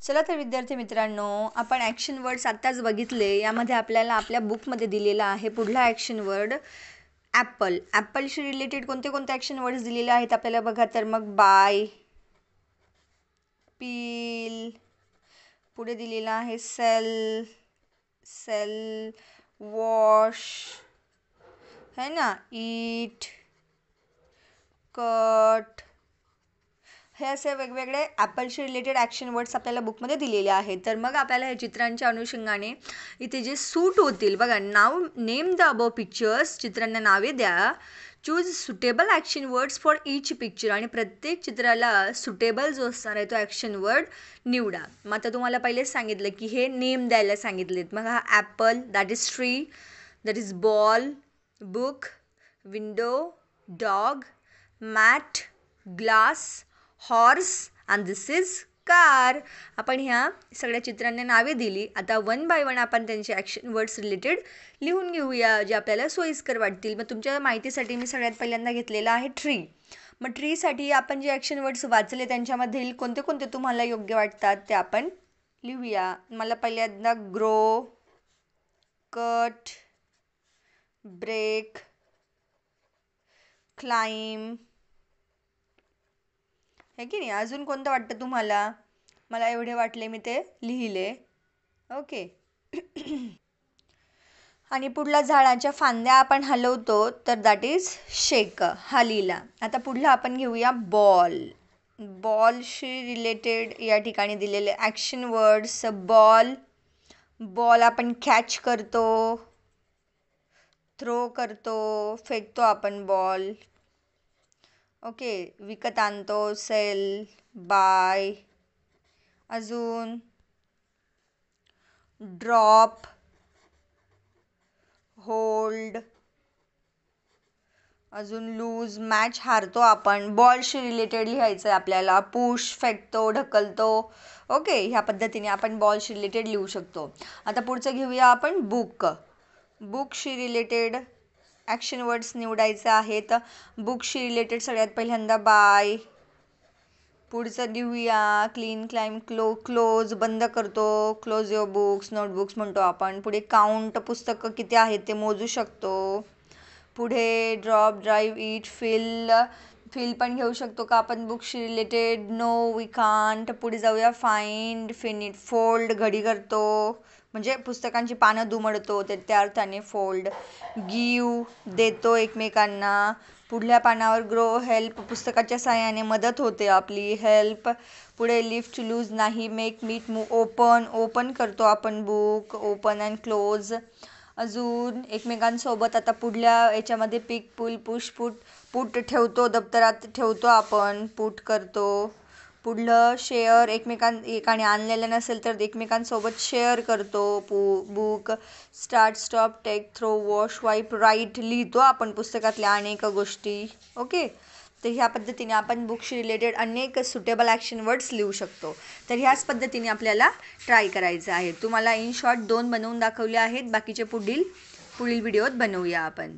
चला तर विद्यार्थी मित्रांनो, आपण ॲक्शन वर्ड्स आत्ताच बघितले. यामध्ये आपल्याला आपल्या बुकमध्ये दिलेला आहे पुढला ॲक्शन वर्ड ॲपल. ॲपलशी रिलेटेड कोणते कोणते ॲक्शन वर्ड्स दिलेले आहेत आपल्याला बघा. तर मग बाय, पील, पुढे दिलेला आहे सेल, वॉश, है ना, ईट, कट. हे असे वेगवेगळे ॲपलशी रिलेटेड ॲक्शन वर्ड्स आपल्याला बुकमध्ये दिलेले आहेत. तर मग आपल्याला हे चित्रांच्या अनुषंगाने इथे जे सूट होतील बघा. नाव नेम द अबव पिक्चर्स, चित्रांना नावे द्या. Choose suitable action words for each picture, आणि प्रत्येक चित्राला सुटेबल जो असणार आहे तो ॲक्शन वर्ड निवडा. मग आता तुम्हाला पहिलेच सांगितलं की हे नेम द्यायला सांगितलेत. मग हा apple, that is tree, that is ball, book, window, dog, mat, glass, horse and this is car. आपण ह्या सगळ्या चित्रांना नावे दिली. आता वन बाय वन आपण त्यांचे ॲक्शन वर्ड्स रिलेटेड लिहून घेऊया, जे आपल्याला सोयीस्कर वाटतील. मग तुमच्या माहितीसाठी मी सगळ्यात पहिल्यांदा घेतलेला आहे ट्री. मग ट्रीसाठी आपण जे ॲक्शन वर्ड्स वाचले त्यांच्यामधील कोणते कोणते तुम्हाला योग्य वाटतात ते आपण लिहूया. मला पहिल्यांदा ग्रो, कट, ब्रेक, क्लाइम, हे की नाही. अजून कोणतं वाटतं तुम्हाला? मला एवढे वाटले, मी ते लिहिले. ओके. आणि पुढला झाडाच्या फांद्या आपण हलवतो तर दॅट इज शेक, हा लिहिला. आता पुढला आपण घेऊया बॉल. बॉलशी रिलेटेड या ठिकाणी दिलेले ॲक्शन वर्ड्स. बॉल आपण कॅच करतो, थ्रो करतो, फेकतो आपण बॉल. ओके. विकत आणतो, सेल, बाय. अजून ड्रॉप, होल्ड. अजून लूज, मॅच, हारतो आपण. बॉलशी रिलेटेड लिहायचं आहे आपल्याला. पुश, फेकतो, ढकलतो. ओके. ह्या पद्धतीने आपण बॉलशी रिलेटेड लिहू शकतो. आता पुढचं घेऊया आपण बुक. बुकशी रिलेटेड ॲक्शन वर्ड्स निवडायचे आहेत. बुकशी रिलेटेड सगळ्यात पहिल्यांदा बाय. पुढचं लिहूया क्लीन, क्लाइम, क्लोज, बंद करतो, क्लोज युअर बुक्स, नोटबुक्स म्हणतो आपण. पुढे काउंट, पुस्तकं किती आहेत ते मोजू शकतो. पुढे ड्रॉप, ड्राईव्ह, ईट, फिल पण घेऊ शकतो का आपण बुकशी रिलेटेड? No, we can't. पुढे जाऊया फाइंड, फिनिट, फोल्ड, घडी करतो म्हणजे पुस्तकांची पानं दुमडतो ते त्या अर्थाने फोल्ड. गिव, देतो एकमेकांना. पुढल्या पानावर ग्रो, हेल्प, पुस्तकाच्या सहाय्याने मदत होते आपली, हेल्प. पुढे लिफ्ट, लूज, नाही, मेक, मीट, मूव, ओपन करतो आपण बुक, ओपन अँड क्लोज. अजून एकमेकांसोबत आता पुढल्या याच्यामध्ये पिक, पुल, पुश, पुट ठेवतो, दप्तरात ठेवतो आपण, पुट करतो. पुढलं शेअर, एकाने आणलेलं नसेल तर एकमेकांसोबत शेअर करतो, book. Start, stop, take, throw, wash, wipe, write, लिहितो आपण पुस्तकातल्या अनेक गोष्टी. ओके. तर ह्या पद्धतीने आपण बुकशी रिलेटेड अनेक सुटेबल ॲक्शन वर्ड्स लिहू शकतो. तर ह्याच पद्धतीने आपल्याला ट्राय करायचं आहे. तुम्हाला इन शॉर्ट 2 बनवून दाखवले आहेत. बाकीचे पुढील व्हिडिओत बनवूया आपण.